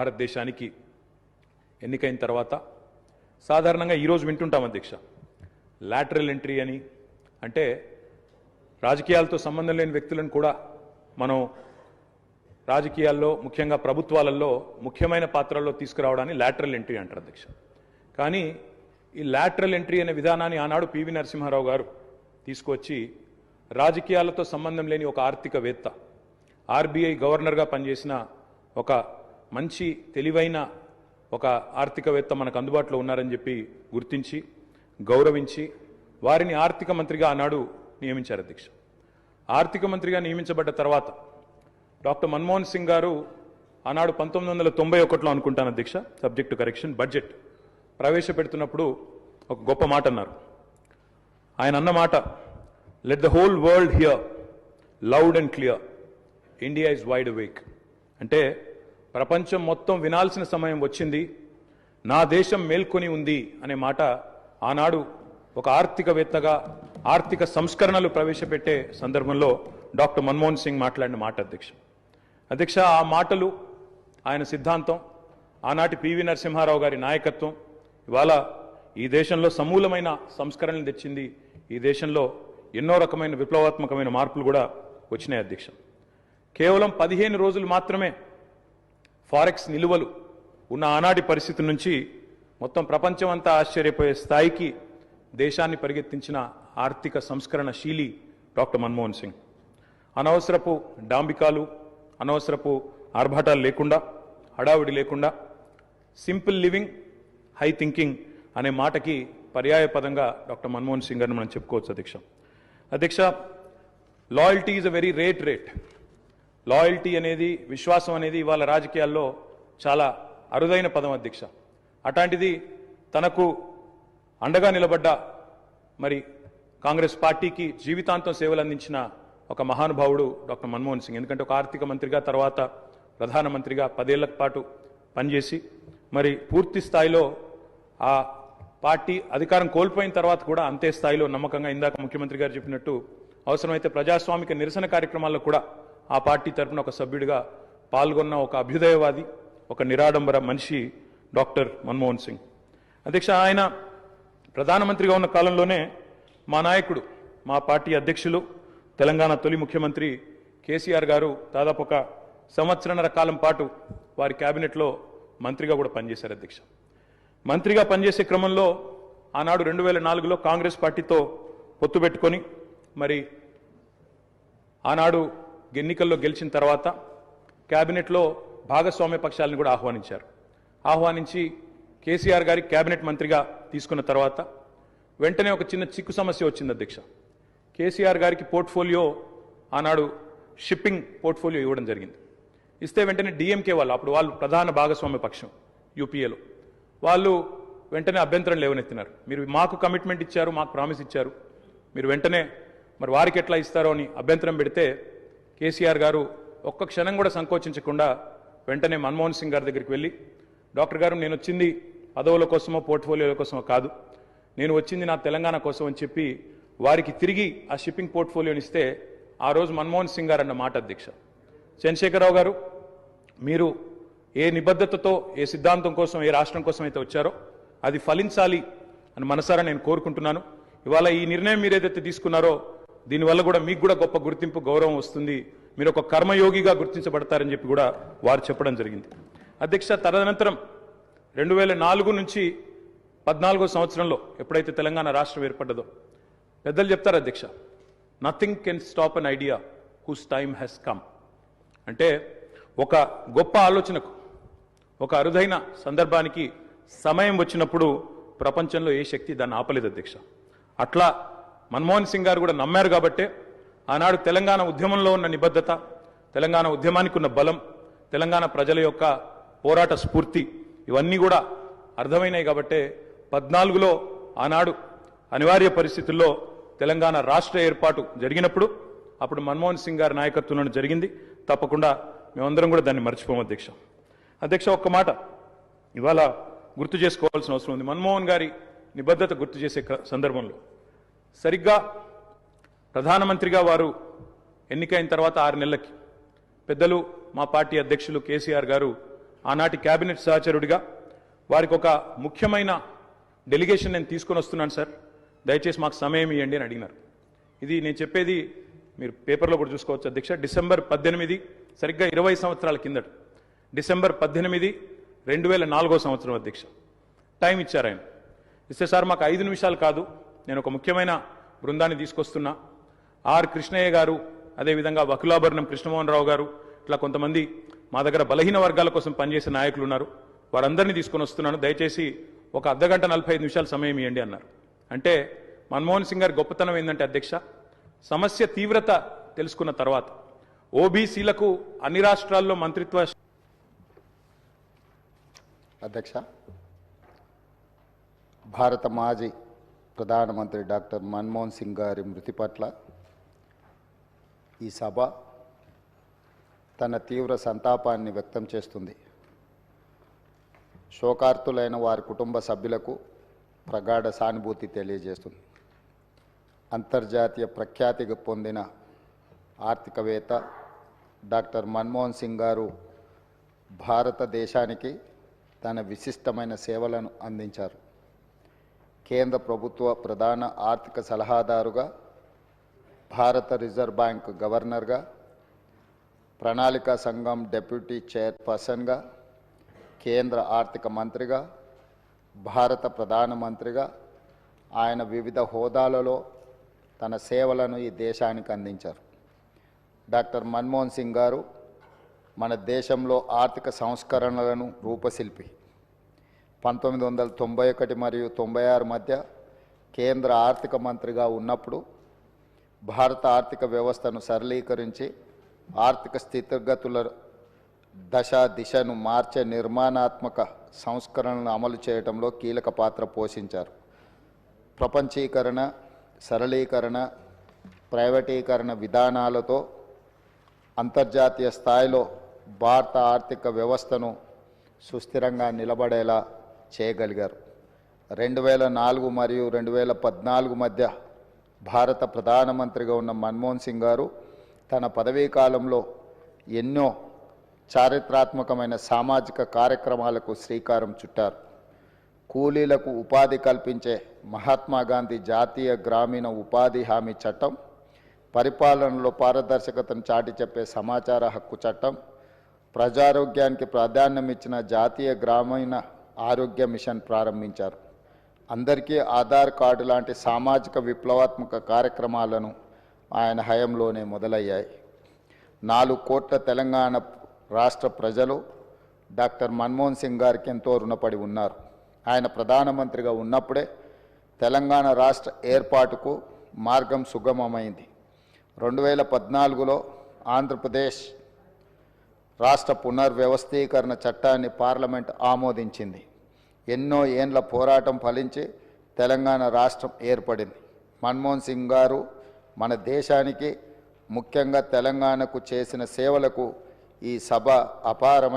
భారతదేశానికి ఎన్నికైన తర్వాత సాధారణంగా ఈరోజు వింటుంటాం అధ్యక్ష, లాటరల్ ఎంట్రీ అని. అంటే రాజకీయాలతో సంబంధం లేని వ్యక్తులను కూడా మనం రాజకీయాల్లో ముఖ్యంగా ప్రభుత్వాలలో ముఖ్యమైన పాత్రల్లో తీసుకురావడాన్ని లాటరల్ ఎంట్రీ అంటారు అధ్యక్ష. కానీ ఈ లాటరల్ ఎంట్రీ అనే విధానాన్ని ఆనాడు పివి నరసింహారావు గారు తీసుకొచ్చి రాజకీయాలతో సంబంధం లేని ఒక ఆర్థికవేత్త, ఆర్బీఐ గవర్నర్గా పనిచేసిన ఒక మంచి తెలివైన ఒక ఆర్థికవేత్త మనకు అందుబాటులో ఉన్నారని చెప్పి గుర్తించి గౌరవించి వారిని ఆర్థిక మంత్రిగా ఆనాడు నియమించారు అధ్యక్ష. ఆర్థిక మంత్రిగా నియమించబడ్డ తర్వాత డాక్టర్ మన్మోహన్ సింగ్ గారు ఆనాడు 1991లో అనుకుంటాను అధ్యక్ష, సబ్జెక్ట్ టు కరెక్షన్, బడ్జెట్ ప్రవేశపెడుతున్నప్పుడు ఒక గొప్ప మాట అన్నారు. ఆయన అన్న మాట, let the whole world here loud and clear, India is wide awake. అంటే ప్రపంచం మొత్తం వినాల్సిన సమయం వచ్చింది, నా దేశం మేల్కొని ఉంది అనే మాట ఆనాడు ఒక ఆర్థికవేత్తగా ఆర్థిక సంస్కరణలు ప్రవేశపెట్టే సందర్భంలో డాక్టర్ మన్మోహన్ సింగ్ మాట్లాడిన మాట అధ్యక్ష. ఆ మాటలు, ఆయన సిద్ధాంతం, ఆనాటి పివి నరసింహారావు గారి నాయకత్వం ఇవాళ ఈ దేశంలో సమూలమైన సంస్కరణలు తెచ్చింది. ఈ దేశంలో ఎన్నో రకమైన విప్లవాత్మకమైన మార్పులు కూడా వచ్చినాయి అధ్యక్ష. కేవలం 15 రోజులు మాత్రమే ఫారెక్స్ నిలువలు ఉన్న ఆనాటి పరిస్థితి నుంచి మొత్తం ప్రపంచం అంతా ఆశ్చర్యపోయే స్థాయికి దేశాన్ని పరిగెత్తించిన ఆర్థిక సంస్కరణ శీలి డాక్టర్ మన్మోహన్ సింగ్. అనవసరపు డాంబికాలు, అనవసరపు ఆర్భాటాలు లేకుండా, హడావుడి లేకుండా సింపుల్ లివింగ్, హై థింకింగ్ అనే మాటకి పర్యాయ పదంగా డాక్టర్ మన్మోహన్ సింగ్ గారిని మనం చెప్పుకోవచ్చు అధ్యక్ష. Loyalty is a very rate. Loyalty అనేది, విశ్వాసం అనేది ఇవాళ రాజకీయాల్లో చాలా అరుదైన పదం అధ్యక్ష. అట్లాంటిది తనకు అండగా నిలబడ్డ మరి కాంగ్రెస్ పార్టీకి జీవితాంతం సేవలు అందించిన ఒక మహానుభావుడు డాక్టర్ మన్మోహన్ సింగ్. ఎందుకంటే ఒక ఆర్థిక మంత్రిగా, తర్వాత ప్రధానమంత్రిగా 10 ఏళ్ల పాటు పనిచేసి మరి పూర్తి స్థాయిలో ఆ పార్టీ అధికారం కోల్పోయిన తర్వాత కూడా అంతే స్థాయిలో నమ్మకంగా, ఇందాక ముఖ్యమంత్రి గారు చెప్పినట్టు అవసరమైతే ప్రజాస్వామిక నిరసన కార్యక్రమాల్లో కూడా ఆ పార్టీ తరఫున ఒక సభ్యుడిగా పాల్గొన్న ఒక అభ్యుదయవాది, ఒక నిరాడంబర మనిషి డాక్టర్ మన్మోహన్ సింగ్ అధ్యక్ష. ఆయన ప్రధానమంత్రిగా ఉన్న కాలంలోనే మా నాయకుడు, మా పార్టీ అధ్యక్షులు, తెలంగాణ తొలి ముఖ్యమంత్రి కేసీఆర్ గారు దాదాపు ఒక 1.5 సంవత్సరాల కాలం పాటు వారి క్యాబినెట్లో మంత్రిగా కూడా పనిచేశారు అధ్యక్ష. మంత్రిగా పనిచేసే క్రమంలో ఆనాడు 2004లో కాంగ్రెస్ పార్టీతో పొత్తు పెట్టుకొని మరి ఆనాడు ఎన్నికల్లో గెలిచిన తర్వాత క్యాబినెట్లో భాగస్వామ్య పక్షాలను కూడా ఆహ్వానించి కేసీఆర్ గారి క్యాబినెట్ మంత్రిగా తీసుకున్న తర్వాత వెంటనే ఒక చిన్న చిక్కు సమస్య వచ్చింది అధ్యక్ష. కేసీఆర్ గారికి పోర్ట్ఫోలియో ఆనాడు షిప్పింగ్ పోర్ట్ఫోలియో ఇవ్వడం జరిగింది. ఇస్తే వెంటనే డిఎంకే వాళ్ళు, అప్పుడు వాళ్ళు ప్రధాన భాగస్వామ్య పక్షం యూపీఏలో, వాళ్ళు వెంటనే అభ్యంతరం లేవనెత్తినారు. మీరు మాకు కమిట్మెంట్ ఇచ్చారు, మాకు ప్రామిస్ ఇచ్చారు, మీరు వెంటనే మరి వారికి ఎట్లా ఇస్తారో అని అభ్యంతరం పెడితే కేసీఆర్ గారు ఒక్క క్షణం కూడా సంకోచించకుండా వెంటనే మన్మోహన్ సింగ్ గారి దగ్గరికి వెళ్ళి, డాక్టర్ గారు, నేను వచ్చింది పదవుల కోసమో పోర్ట్ఫోలియోల కోసమో కాదు, నేను వచ్చింది నా తెలంగాణ కోసం అని చెప్పి వారికి తిరిగి ఆ షిప్పింగ్ పోర్ట్ఫోలియోని ఇస్తే ఆ రోజు మన్మోహన్ సింగ్ గారు అన్న మాట అధ్యక్ష, చంద్రశేఖరరావు గారు, మీరు ఏ నిబద్ధతతో, ఏ సిద్ధాంతం కోసం, ఏ రాష్ట్రం కోసం అయితే వచ్చారో అది ఫలించాలి అని మనసారా నేను కోరుకుంటున్నాను. ఇవాళ ఈ నిర్ణయం మీరు ఏదైతే తీసుకున్నారో దీనివల్ల కూడా మీకు కూడా గొప్ప గుర్తింపు, గౌరవం వస్తుంది, మీరు ఒక కర్మయోగిగా గుర్తించబడతారని చెప్పి కూడా వారు చెప్పడం జరిగింది అధ్యక్ష. తదనంతరం 2004 నుంచి 14వ సంవత్సరంలో ఎప్పుడైతే తెలంగాణ రాష్ట్రం ఏర్పడ్డదో పెద్దలు చెప్తారు అధ్యక్ష, nothing can stop an idea who's time has come. అంటే ఒక గొప్ప ఆలోచనకు, ఒక అరుదైన సందర్భానికి సమయం వచ్చినప్పుడు ప్రపంచంలో ఏ శక్తి దాన్ని ఆపలేదు అధ్యక్ష. అట్లా మన్మోహన్ సింగ్ గారు కూడా నమ్మారు కాబట్టే ఆనాడు తెలంగాణ ఉద్యమంలో ఉన్న నిబద్ధత, తెలంగాణ ఉద్యమానికి ఉన్న బలం, తెలంగాణ ప్రజల యొక్క పోరాట స్ఫూర్తి ఇవన్నీ కూడా అర్థమైనాయి కాబట్టే 14లో ఆనాడు అనివార్య పరిస్థితుల్లో తెలంగాణ రాష్ట్ర ఏర్పాటు జరిగినప్పుడు అప్పుడు మన్మోహన్ సింగ్ గారి నాయకత్వంలో జరిగింది. తప్పకుండా మేమందరం కూడా దాన్ని మర్చిపోము అధ్యక్ష. ఒక్క మాట ఇవాళ గుర్తు చేసుకోవాల్సిన అవసరం ఉంది. మన్మోహన్ గారి నిబద్ధత గుర్తు చేసే సందర్భంలో సరిగ్గా ప్రధానమంత్రిగా వారు ఎన్నికైన తర్వాత 6 నెలలకి పెద్దలు మా పార్టీ అధ్యక్షులు కేసీఆర్ గారు ఆనాటి కేబినెట్ సహచరుడిగా వారికి ఒక ముఖ్యమైన డెలిగేషన్ నేను తీసుకొని వస్తున్నాను సార్, దయచేసి మాకు సమయం ఇవ్వండి అని అడిగినారు. ఇది నేను చెప్పేది మీరు పేపర్లో కూడా చూసుకోవచ్చు అధ్యక్ష. డిసెంబర్ 18, సరిగ్గా 20 సంవత్సరాల కిందట, డిసెంబర్ 18, 2004 సంవత్సరం అధ్యక్ష. టైం ఇచ్చారు ఆయన. ఇస్తే సార్ మాకు 5 నిమిషాలు కాదు, నేను ఒక ముఖ్యమైన బృందాన్ని తీసుకొస్తున్నా, ఆర్ కృష్ణయ్య గారు, అదేవిధంగా వకులాభరణం కృష్ణమోహన్ రావు గారు, ఇట్లా కొంతమంది మా దగ్గర బలహీన వర్గాల కోసం పనిచేసే నాయకులు ఉన్నారు, వారందరినీ తీసుకొని వస్తున్నాను, దయచేసి ఒక అర్ధగంట 45 నిమిషాలు సమయం ఇవ్వండి అన్నారు. అంటే మన్మోహన్ సింగ్ గారి గొప్పతనం ఏంటంటే అధ్యక్ష, సమస్య తీవ్రత తెలుసుకున్న తర్వాత ఓబీసీలకు అన్ని రాష్ట్రాల్లో మంత్రిత్వ అధ్యక్ష, భారత మాజీ ప్రధానమంత్రి డాక్టర్ మన్మోహన్ సింగ్ గారి మృతి పట్ల ఈ సభ తన తీవ్ర సంతాపాన్ని వ్యక్తం చేస్తుంది. శోకార్తులైన వారి కుటుంబ సభ్యులకు ప్రగాఢ సానుభూతి తెలియజేస్తుంది. అంతర్జాతీయ ప్రఖ్యాతి పొందిన ఆర్థికవేత్త డాక్టర్ మన్మోహన్ సింగ్ గారు భారతదేశానికి తన విశిష్టమైన సేవలను అందించారు. కేంద్ర ప్రభుత్వ ప్రధాన ఆర్థిక సలహాదారుగా, భారత రిజర్వ్ బ్యాంక్ గవర్నర్గా, ప్రణాళికా సంఘం డెప్యూటీ చైర్పర్సన్గా, కేంద్ర ఆర్థిక మంత్రిగా, భారత ప్రధానమంత్రిగా ఆయన వివిధ హోదాలలో తన సేవలను ఈ దేశానికి అందించారు. డాక్టర్ మన్మోహన్ సింగ్ గారు మన దేశంలో ఆర్థిక సంస్కరణలను రూపశిల్పి. 1991 మరియు 96 మధ్య కేంద్ర ఆర్థిక మంత్రిగా ఉన్నప్పుడు భారత ఆర్థిక వ్యవస్థను సరళీకరించి ఆర్థిక స్థితిగతుల దిశను మార్చే నిర్మాణాత్మక సంస్కరణలను అమలు చేయడంలో కీలక పాత్ర పోషించారు. ప్రపంచీకరణ, సరళీకరణ, ప్రైవేటీకరణ విధానాలతో అంతర్జాతీయ స్థాయిలో భారత ఆర్థిక వ్యవస్థను సుస్థిరంగా నిలబడేలా చేయగలిగారు. 2004 మరియు 2014 మధ్య భారత ప్రధానమంత్రిగా ఉన్న మన్మోహన్ సింగ్ గారు తన పదవీ కాలంలో ఎన్నో చారిత్రాత్మకమైన సామాజిక కార్యక్రమాలకు శ్రీకారం చుట్టారు. కూలీలకు ఉపాధి కల్పించే మహాత్మా గాంధీ జాతీయ గ్రామీణ ఉపాధి హామీ చట్టం, పరిపాలనలో పారదర్శకతను చాటి చెప్పే సమాచార హక్కు చట్టం, ప్రజారోగ్యానికి ప్రాధాన్యం ఇచ్చిన జాతీయ గ్రామీణ ఆరోగ్య మిషన్ ప్రారంభించారు. అందరికీ ఆధార్ కార్డు లాంటి సామాజిక విప్లవాత్మక కార్యక్రమాలను ఆయన హయాంలోనే మొదలయ్యాయి. 4 కోట్ల తెలంగాణ రాష్ట్ర ప్రజలు డాక్టర్ మన్మోహన్ సింగ్ గారికి ఎంతో రుణపడి ఉన్నారు. ఆయన ప్రధానమంత్రిగా ఉన్నప్పుడే తెలంగాణ రాష్ట్ర ఏర్పాటుకు మార్గం సుగమమైంది. 2014లో ఆంధ్రప్రదేశ్ రాష్ట్ర పునర్వ్యవస్థీకరణ చట్టాన్ని పార్లమెంట్ ఆమోదించింది. ఎన్నో ఏండ్ల పోరాటం ఫలించి తెలంగాణ రాష్ట్రం ఏర్పడింది. మన్మోహన్ సింగ్ గారు మన దేశానికి, ముఖ్యంగా తెలంగాణకు చేసిన సేవలకు ఈ సభ అపారమైన